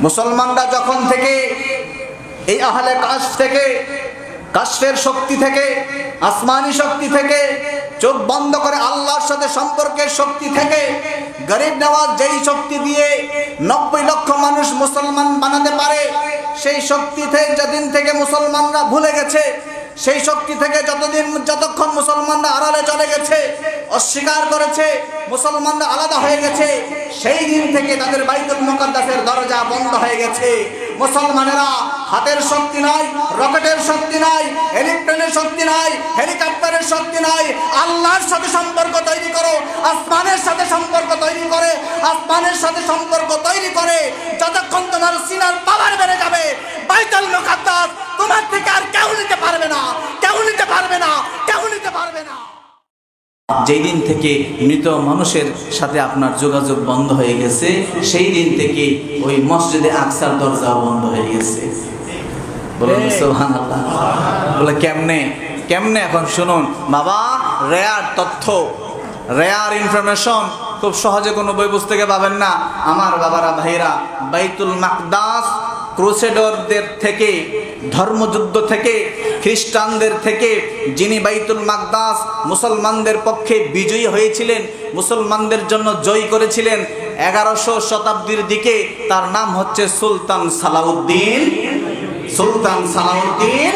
মুসলমানরা যখন থেকে এই আহলে কাশ থেকে, কাশফের শক্তি থেকে, আসমানি শক্তি থেকে চোখ বন্ধ করে আল্লাহর সাথে সম্পর্কের শক্তি থেকে, গরিব নওয়াজ যেই শক্তি দিয়ে 90 লক্ষ মানুষ মুসলমান বানাতে পারে, সেই শক্তি থেকে যেদিন থেকে মুসলমানরা ভুলে গেছে, সেই শক্তি থেকে যতক্ষণ মুসলমানরা আড়ালে চলে গেছে, অস্বীকার করেছে, মুসলমানরা আলাদা হয়ে গেছে, সেই দিন থেকে তাদের বাইতুল মুকাদ্দাসের দরজা বন্ধ হয়ে গেছে। মুসলমানেরা হাতের শক্তি নাই, রকেটের শক্তি নাই, এরোপ্লেনের শক্তি নাই, হেলিকপ্টারের শক্তি নাই। আল্লাহর সাথে সম্পর্ক তৈরি করো, আসমানের সাথে সম্পর্ক তৈরি করে, আসমানের সাথে সম্পর্ক তৈরি করে যতক্ষণ তোমার সিনার পাওয়ার বেড়ে যাবে, বাইতুল মুকাদ্দাস তোমার থেকে আর কেউ নিতে পারবে না, কেউ নিতে পারবে না, কেউ নিতে পারবে না। যেই দিন থেকে মৃত মানুষের সাথে আপনার যোগাযোগ বন্ধ হয়ে গেছে, সেই দিন থেকে ওই মসজিদে আকসার দরজা বন্ধ হয়ে গেছে। বলুন সুবহানাল্লাহ। বলে কেমনে কেমনে? এখন শুনুন বাবা, রেয়ার তথ্য, রেয়ার ইনফরমেশন খুব সহজে কোনো বই পুস্তকে পাবেন না। আমার বাবারা ভাইরা, বাইতুল মাকদাস ক্রুসেডারদের থেকে, ধর্মযুদ্ধ থেকে, খ্রিস্টানদের থেকে যিনি বাইতুল মাকদাস মুসলমানদের পক্ষে বিজয়ী হয়েছিলেন, মুসলমানদের জন্য জয় করেছিলেন 1100 শতাব্দীর দিকে, তার নাম হচ্ছে সুলতান সালাউদ্দিন। সুলতান সালাউদ্দিন।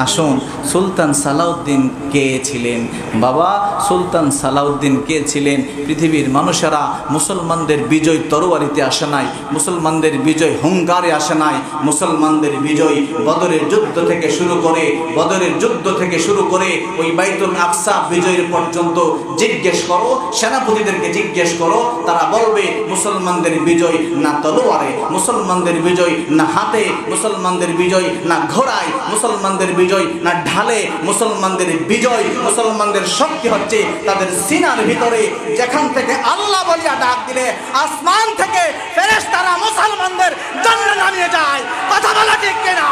আসুন, সুলতান সালাউদ্দিন কে ছিলেন বাবা? সুলতান সালাউদ্দিন কে ছিলেন? পৃথিবীর মানুষেরা মুসলমানদের বিজয় তরবারিতে আসে নাই, মুসলমানদের বিজয় হুঙ্কারে আসে নাই, মুসলমানদের বিজয় বদরের যুদ্ধ থেকে শুরু করে, বদরের যুদ্ধ থেকে শুরু করে ওই বাইতুল আকসা বিজয়ের পর্যন্ত জিজ্ঞেস করো, সেনাপতিদেরকে জিজ্ঞেস করো, তারা বলবে মুসলমানদের বিজয় না তলোয়ারে, মুসলমানদের বিজয় না হাতে, মুসলমানদের বিজয় না ঘোড়ায়, মুসলমানদের বিজয় না ঢালে, মুসলমানদের বিজয়, মুসলমানদের শক্তি হচ্ছে তাদের সিনার ভিতরে, যেখান থেকে আল্লাহ বলিয়া ডাক দিলে আসমান থেকে ফেরেশতারা মুসলমানদের জন্য নামিয়ে যায়। কথা বলা ঠিক কিনা?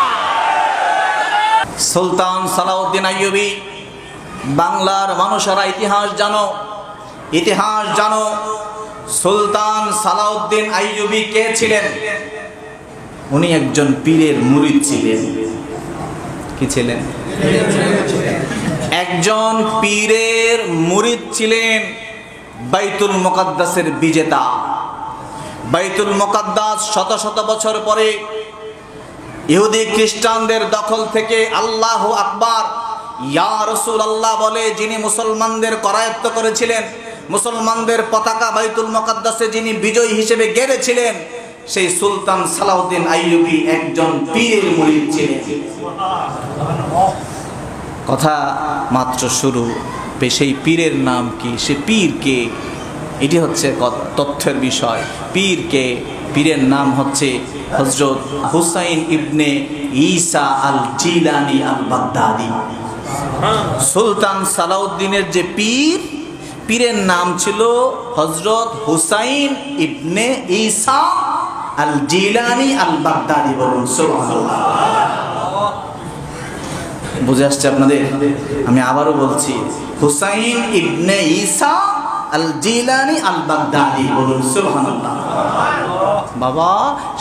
সুলতান সালাউদ্দিন আইয়ুবী, বাংলার মানুষেরা ইতিহাস জানো, ইতিহাস জানো। সুলতান সালাউদ্দিন আইয়ুবী কে ছিলেন? উনি একজন পীরের মুরিদ ছিলেন। কি ছিলেন? একজন পীরের মুরিদ ছিলেন, বাইতুল মুকাদ্দাসের বিজেতা। বাইতুল মুকাদ্দাস শত শত বছর পরে ইহুদি খ্রিস্টানদের দখল থেকে আল্লাহু আকবার, ইয়া রাসূলুল্লাহ বলে যিনি মুসলমানদের করায়ত্ত করেছিলেন, মুসলমানদের পতাকা বাইতুল মুকাদ্দাসে যিনি বিজয়ী হিসেবে গেড়েছিলেন, সেই সুলতান সালাউদ্দিন আইয়ুবী একজন পীরের মুরিদ ছিলেন। কথা মাত্র শুরু, সেই পীরের নাম কি, সে পীর কে, এটি হচ্ছে তথ্যের বিষয়। পীর কে? পীরের নাম হচ্ছে হযরত হুসাইন ইবনে ঈসা আল জিলানী আল বাগদাদি। সুলতান সালাউদ্দিনের যে পীর, পীরের নাম ছিল হযরত হুসাইন ইবনে ঈসা আল জিলানী আল বাগদাদি। বলুন সুবহানাল্লাহ। বুঝে আসছে আপনাদের? আমি আবারও বলছি, হুসাইন ইবনে ঈসা আল জিলানী আল বাগদাদি। বলুন সুবহানাল্লাহ। বাবা,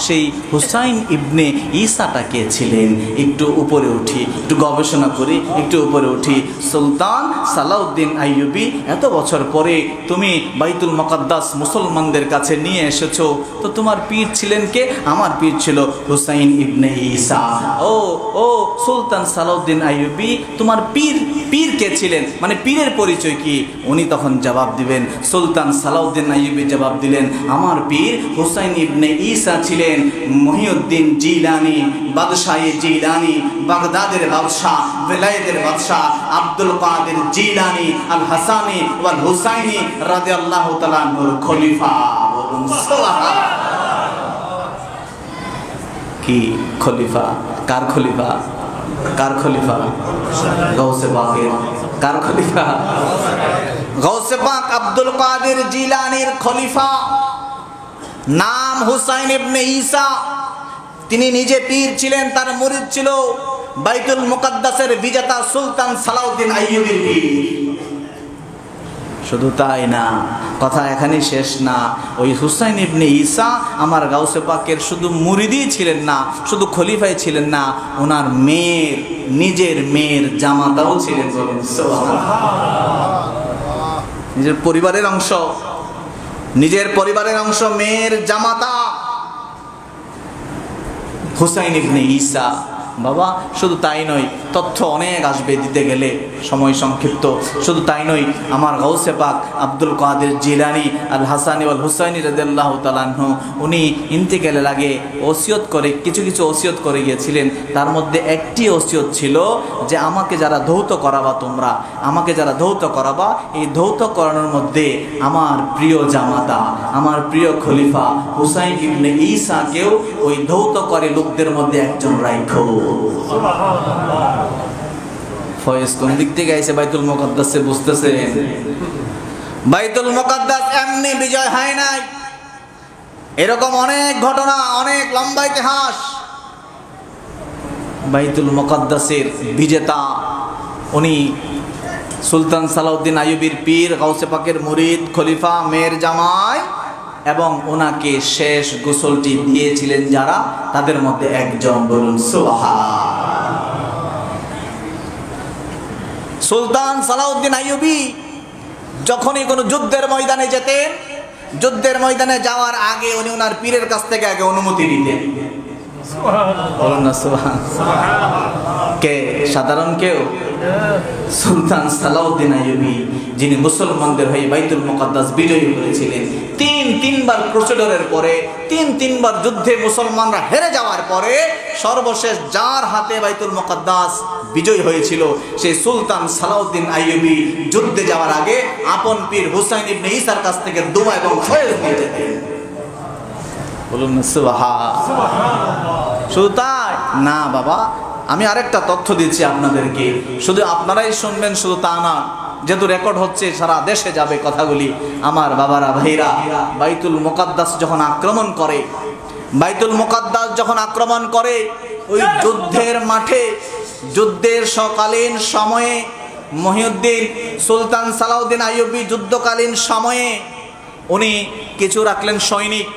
সেই হুসাইন ইবনে ঈসাটা কে ছিলেন? একটু উপরে উঠি, একটু গবেষণা করি, একটু উপরে উঠি। সুলতান সালাউদ্দিন আইয়ুবী, এত বছর পরে তুমি বাইতুল মুকাদ্দাস মুসলমানদের কাছে নিয়ে এসেছো, তো তোমার পীর ছিলেন কে? আমার পীর ছিল হুসাইন ইবনে ঈসা। ও সুলতান সালাউদ্দিন আইয়ুবী, তোমার পীর কে ছিলেন, মানে পীরের পরিচয় কি? উনি তখন জবাব দিবেন, সুলতান সালাউদ্দিন আইয়ুবী জবাব দিলেন, আমার পীর হুসাইন ইবনে ঈসা ছিলেন মহিউদ্দিন জিলানী, বাদশাহে জিলানী, বাগদাদের বাদশাহ, বেলায়েতের বাদশাহ আব্দুল কাদের জিলানী আল হাসানী ওয়াল হুসাইনী রাদিয়াল্লাহু তাআলা আনহুর খলিফা। বলুন সুবহানাল্লাহ। কি খলিফা? কার খলিফা? কার খলিফা? গাউসে পাকের। কার খলিফা? গাউসে পাক আব্দুল কাদের জিলানীর খলিফা। নাম হুসাইন ইবনে ঈসা। তিনি নিজে পীর ছিলেন, তার মুরিদ ছিল বাইতুল মুকাদ্দাসের বিজেতা সুলতান সালাউদ্দিন আইয়ুবীর পীর। শুধু তাই না, কথা এখানেই শেষ না। ওই হুসাইন ইবনে ঈসা আমার গাউসে পাকের শুধু মুরিদই ছিলেন না, শুধু খলিফাই ছিলেন না, ওনার মেয়ের, নিজের মেয়ের জামাতাও ছিলেন। বলুন সুবহানাল্লাহ। নিজের পরিবারের অংশ, নিজের পরিবারের অংশ, মেয়ের জামাতা হুসাইন ইবনে ঈসা। বাবা শুধু তাই নয়, তথ্য অনেক আসবে, দিতে গেলে সময় সংক্ষিপ্ত। শুধু তাই নয়, আমার গাউসে পাক আব্দুল কাদের জিলানী আল হাসানি ওয়াল হুসাইনি রাদিয়াল্লাহু তাআলা আনহু, উনি ইন্তেকালের আগে ওসিয়ত করে, কিছু কিছু ওসিয়ত করে গিয়েছিলেন। তার মধ্যে একটি ওসিয়ত ছিল যে আমাকে যারা ধৌত করাবা, তোমরা আমাকে যারা ধৌত করাবা, এই ধৌত করানোর মধ্যে আমার প্রিয় জামাতা, আমার প্রিয় খলিফা হুসাইন ইবনে ঈসাকেও ওই ধৌত করে লোকদের মধ্যে একজন রাখো। ফয়েজ কোন দিক থেকে আইছে? বাইতুল মুকাদ্দাসে, বুঝতেছেন? বাইতুল মুকাদ্দাস এমনি বিজয় হয় নাই, এরকম অনেক ঘটনা, অনেক লম্বা ইতিহাস। বাইতুল মুকাদ্দাসের বিজেতা উনি সুলতান সালাউদ্দিন আইয়ুবীর পীর, গাউসে পাকের মুরিদ, খলিফা, মেয়ের জামাই, এবং ওনাকে শেষ গোসলটি দিয়েছিলেন যারা, তাদের মধ্যে একজন। বলুন সুবহানাল্লাহ। সুলতান সালাউদ্দিন আইয়ুবী যখনই কোনো যুদ্ধের ময়দানে যেতেন, যুদ্ধের ময়দানে যাওয়ার আগে উনি ওনার পীরের কাছ থেকে আগে অনুমতি নিতেন। বলুন না সুবহানাল্লাহ। কে? সাধারণ কেউ? সুলতান সালাউদ্দিন আইয়ুবী, যিনি মুসলমানদের হয়ে বাইতুল মুকাদ্দাস বিজয়ী করেছিলেন। তিনবার ক্রুসেডারের পরে, তিনবার যুদ্ধে মুসলমানরা হেরে যাওয়ার পরে সর্বশেষ যার হাতে বাইতুল মুকাদ্দাস বিজয় হয়েছিল, সেই সুলতান সালাউদ্দিন আইয়ুবী যুদ্ধে যাওয়ার আগে আপন পীর হুসাইন ইবনে ঈসার কাছ থেকে দুয়া এবং ফয়েজ নিয়ে যেতেন। বলুন না সুবহানাল্লাহ। শুধু তাই না বাবা, আমি আরেকটা তথ্য দিচ্ছি আপনাদেরকে, শুধু আপনারাই শুনবেন শুধু তা না, যেহেতু রেকর্ড হচ্ছে সারা দেশে যাবে কথাগুলি। আমার বাবারা, ভাইরা, বাইতুল মুকাদ্দাস যখন আক্রমণ করে, বাইতুল মুকাদ্দাস যখন আক্রমণ করে, ওই যুদ্ধের মাঠে, যুদ্ধের সকালীন সময়ে মহিউদ্দিন সুলতান সালাউদ্দিন আইয়ুবী যুদ্ধকালীন সময়ে উনি কিছু রাখলেন সৈনিক,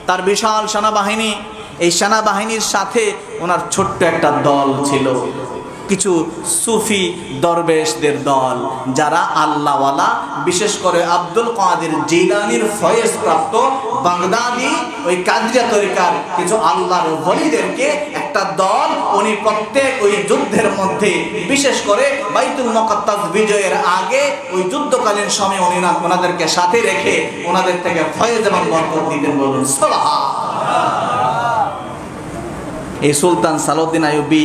তার বিশাল সেনাবাহিনী। এই সেনাবাহিনীর সাথে ওনার ছোট্ট একটা দল ছিল, কিছু সুফি দরবেশদের দল, যারা আল্লাহওয়ালা, বিশেষ করে আব্দুল কাদের জিলানীর ফয়েজ প্রাপ্ত বাগদাদি ওই কাদরিয়া তরিকার কিছু আল্লাহর ওলিদেরকে একটা দল উনি প্রত্যেক ওই যুদ্ধের মধ্যে, বিশেষ করে বাইতুল মুকাদ্দাস বিজয়ের আগে ওই যুদ্ধকালীন সময় উনি ওনাদেরকে সাথে রেখে ওনাদের থেকে ফয়েজ এবং বরকত দিতেন। বলুন সুবহানাল্লাহ। এই সুলতান সালাউদ্দিন আইয়ুবী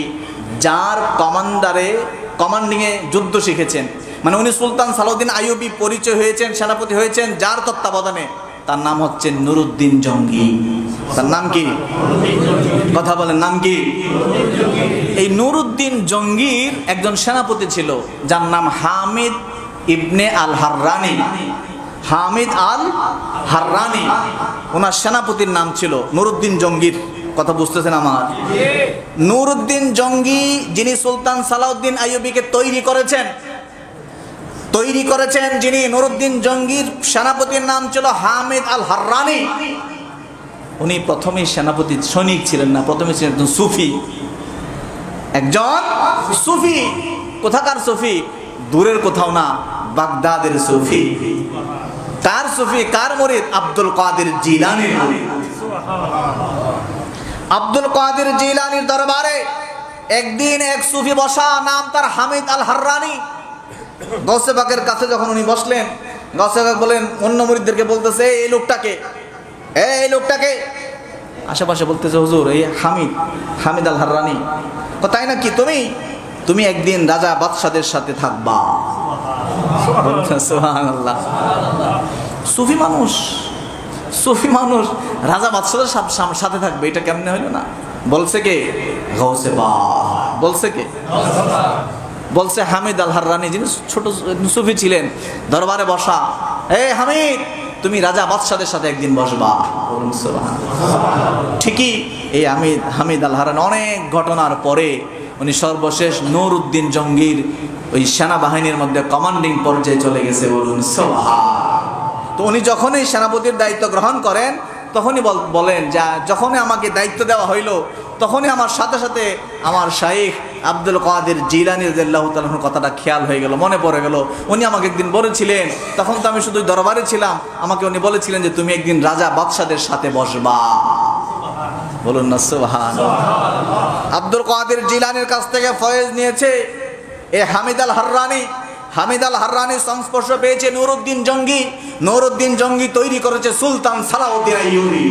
যার কমান্ডিংয়ে যুদ্ধ শিখেছেন, মানে উনি সুলতান সালাউদ্দিন আইয়ুবী পরিচয় হয়েছেন, সেনাপতি হয়েছেন যার তত্ত্বাবধানে, তার নাম হচ্ছে নুরুদ্দিন জঙ্গি। তার নাম কি? কথা বলেন, নাম কি? এই নুরুদ্দিন জঙ্গির একজন সেনাপতি ছিল যার নাম হামিদ ইবনে আল হাররানি। হামিদ আল হাররানি ওনার সেনাপতির নাম ছিল নুরুদ্দিন জঙ্গির। কথা বুঝতেছেন আমার? নুরুদ্দিন জঙ্গি যিনি সুলতান সালাউদ্দিন আইয়ুবীকে তৈরি করেছেন, যিনি নুরুদ্দিন জঙ্গির সেনাপতির নাম ছিল হামিদ আল হাররানি। উনি প্রথমে সেনাপতি সৈনিক ছিলেন না, প্রথমে ছিলেন একজন সুফি। একজন সুফি। কোথাকার সুফি? দূরের কোথাও না, বাগদাদের সুফি। কার সুফি? কার মুরিদ? আব্দুল কাদের জিলানীর মুরিদ। আব্দুল কাদের জিলানীর দরবারে একদিন এক সুফি বসা, নাম তার হামিদ আল হাররানি। গাউসে পাকের কাছে যখন উনি বসলেন, গাউসে পাক বলেন, অন্য মুরিদদেরকে বলতেছে, এই লোকটাকে আশেপাশে বলতেছে, হুজুর এই হামিদ আল হাররানি। তাই নাকি? তুমি একদিন রাজা বাদশাদের সাথে থাকবা। সুবহানাল্লাহ। সুফি মানুষ রাজা বাদশাদের সাথে থাকবে, এটা কেমনে হইল না? বলছে কে? গাউসে পাক। বলছে কে? বলছে হামিদ আল হাররানি, যিনি ছোট সুফি ছিলেন, দরবারে বসা। এই হামিদ, তুমি রাজা বাদশাদের সাথে একদিন বসবা। ঠিকই এই হামিদ আল হাররানি অনেক ঘটনার পরে উনি সর্বশেষ নুরুদ্দিন জঙ্গির ওই সেনাবাহিনীর মধ্যে কমান্ডিং পর্যায়ে চলে গেছে। বলুন সুবহানাল্লাহ। তো উনি যখনই সেনাপতির দায়িত্ব গ্রহণ করেন তখনই বলেন যা যখনই আমাকে দায়িত্ব দেওয়া হইল তখনই আমার সাথে সাথে আমার শাইখ আব্দুল কাদের জিলানী রাদিয়াল্লাহু তাআলার কথাটা খেয়াল হয়ে গেল, মনে পড়ে গেল। উনি আমাকে একদিন বলেছিলেন, তখন তো আমি শুধু দরবারে ছিলাম, আমাকে উনি বলেছিলেন যে তুমি একদিন রাজা বাদশাদের সাথে বসবা। বলুন না সুবহানাল্লাহ। আব্দুল কাদের জিলানীর কাছ থেকে ফয়েজ নিয়েছে এ হামিদ আল হাররানি। হামিদ আল হাররানির সংস্পর্শ পেয়েছে নুরউদ্দিন জঙ্গি। নুরউদ্দিন জঙ্গি তৈরি করেছে সুলতান সালাউদ্দিন আইয়ুবী।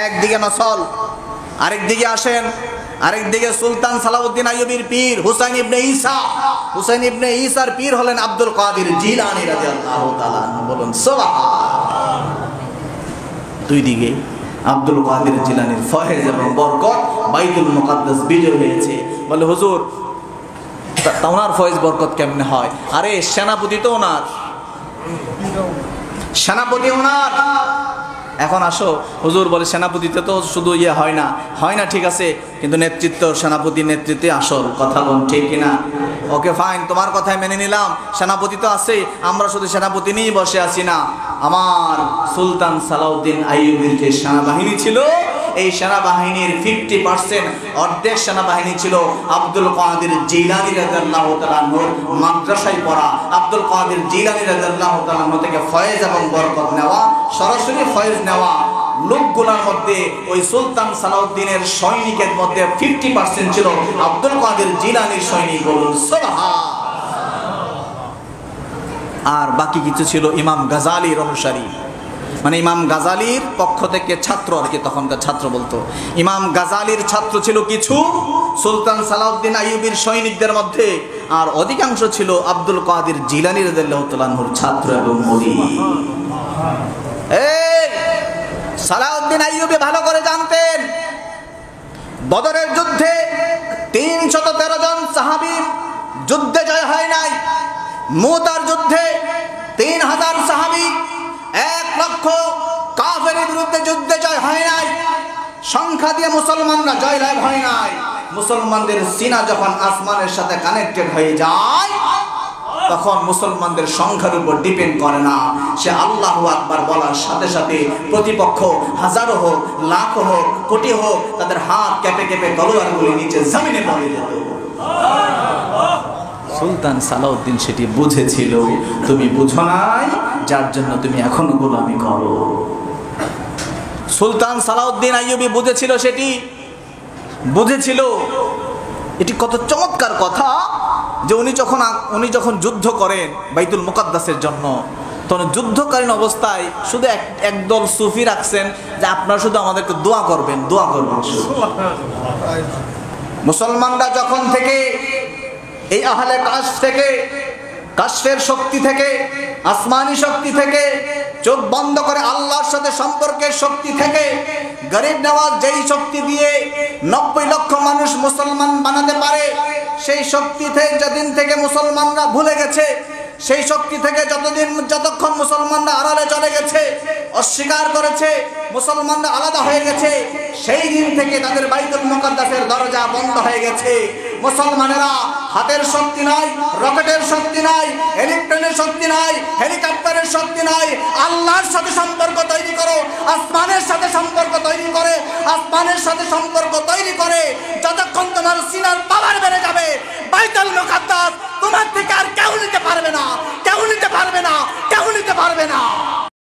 একদিকে নসল, আরেকদিকে আসেন, আরেকদিকে সুলতান সালাউদ্দিন আইয়ুবীর পীর হুসাইন ইবনে ঈসা। হুসাইন ইবনে ঈসার পীর হলেন আব্দুল কাদের জিলানী রাদিয়াল্লাহু তাআলা। বলুন সুবহানাল্লাহ। দুই দিকে আব্দুল কাদের জিলানীর ফয়েজ এবং বরকত বাইতুল মুকাদ্দাস বিজয় হয়েছে। বলে হুজুর তা ওনার ফয়েজ বরকত কেমনে হয়? আরে সেনাপতি তো ওনার, সেনাপতি ওনার। এখন আসো হুজুর বলে সেনাপতিতে তো শুধু হয় না, হয় না, ঠিক আছে, কিন্তু নেতৃত্ব সেনাপতির নেতৃত্বে আসল। কথা বল ঠিক কিনা? ওকে ফাইন, তোমার কথাই মেনে নিলাম, সেনাপতি তো আছে, আমরা শুধু সেনাপতি নিয়েই বসে আছি না। আমার সুলতান সালাউদ্দিন আইয়ুবীর যে সেনাবাহিনী ছিল, এই সেনাবাহিনীর 50% অর্ধেক সেনাবাহিনী ছিল আব্দুল কাদের জিলানী রাদিয়াল্লাহু তাআলা নূর মাদ্রাসায় পড়া। আব্দুল কাদের জিলানী রাদিয়াল্লাহু তাআলা থেকে ফয়েজ এবং বরকত নেওয়া, সরাসরি ফয়েজ নেওয়া লোকগুলোর মধ্যে ওই সুলতান সালাউদ্দিনের সৈনিকের মধ্যে 50% ছিল আব্দুল কাদের জিলানীর সৈনিক। বলুন সুবহানাল্লাহ। আর বাকি কিছু ছিল ইমাম গাজালির অনুসারী, মানে ইমাম গাজালির পক্ষ থেকে ছাত্র আর কি, তখনকার ছাত্র বলতো। ইমাম গাজালির ছাত্র ছিল কিছু সুলতান সালাউদ্দিন আইয়ুবীর সৈনিকদের মধ্যে, আর অধিকাংশ ছিল আব্দুল কাদের জিলানী রাদিয়াল্লাহু তাআলার ছাত্র এবং মুরিদ। এই সালাউদ্দিন আইয়ুবী ভালো করে জানতেন বদরের যুদ্ধে 313 জন সাহাবী যুদ্ধে জয় হয় নাই। মুতার যুদ্ধে 3000 সাহাবী 1 লক্ষ কাফেরের বিরুদ্ধে যুদ্ধে জয় হয় নাই। সংখ্যা দিয়ে মুসলমানরা জয়লাভ হয় নাই। মুসলমানদের সিনা যখন আসমানের সাথে কানেক্টেড হয়ে যায়, তখন মুসলমানদের সংখ্যার উপর ডিপেন্ড করে না। সে আল্লাহু আকবার বলার সাথে সাথে প্রতিপক্ষ হাজারো হোক, লাখ হোক, কোটি হোক, তাদের হাত কেঁপে কেঁপে তলোয়ারগুলি নিচে জমিনে পড়ে যেত। সুলতান সালাউদ্দিন সেটি বুঝেছিল। তুমি বুঝো নাই, যার জন্য তুমি এখনো গোলামি করো। সুলতান সালাউদ্দিন আইয়ুবী বুঝেছিল, সেটি বুঝেছিল। এটি কত চমৎকার কথা যে উনি যখন যুদ্ধ করেন বাইতুল মুকাদ্দাসের জন্য, তখন যুদ্ধকালীন অবস্থায় শুধু একদল সুফি রাখছেন যে আপনারা শুধু আমাদেরকে দোয়া করবেন, দোয়া করবেন। মুসলমানরা যখন থেকে এই আহলে কাশ থেকে, কাশফের শক্তি থেকে, আসমানি শক্তি থেকে, চোখ বন্ধ করে আল্লাহর সাথে সম্পর্কের শক্তি থেকে, গরিব নওয়াজ যেই শক্তি দিয়ে 90 লক্ষ মানুষ মুসলমান বানাতে পারে, সেই শক্তি থেকে যেদিন থেকে মুসলমানরা ভুলে গেছে, সেই শক্তি থেকে যতক্ষণ মুসলমানরা আড়ালে চলে গেছে, অস্বীকার করেছে, মুসলমানরা আলাদা হয়ে গেছে, সেই দিন থেকে তাদের বাইতুল মুকাদ্দাসের দরজা বন্ধ হয়ে গেছে। মুসলমানেরা হাতের শক্তি নাই, রকেটের শক্তি নাই, ইলেকট্রনের শক্তি নাই, হেলিকপ্টারের শক্তি নাই। আল্লাহর সাথে সম্পর্ক তৈরি করো, আসমানের সাথে সম্পর্ক তৈরি করে, আসমানের সাথে সম্পর্ক তৈরি করে যতক্ষণ তোমার সিনার পাওয়ার বেড়ে যাবে, বাইতুল মুকাদ্দাস তোমার থেকে আর কেউ নিতে পারবে না, কেউ নিতে পারবে না, কেউ নিতে পারবে না।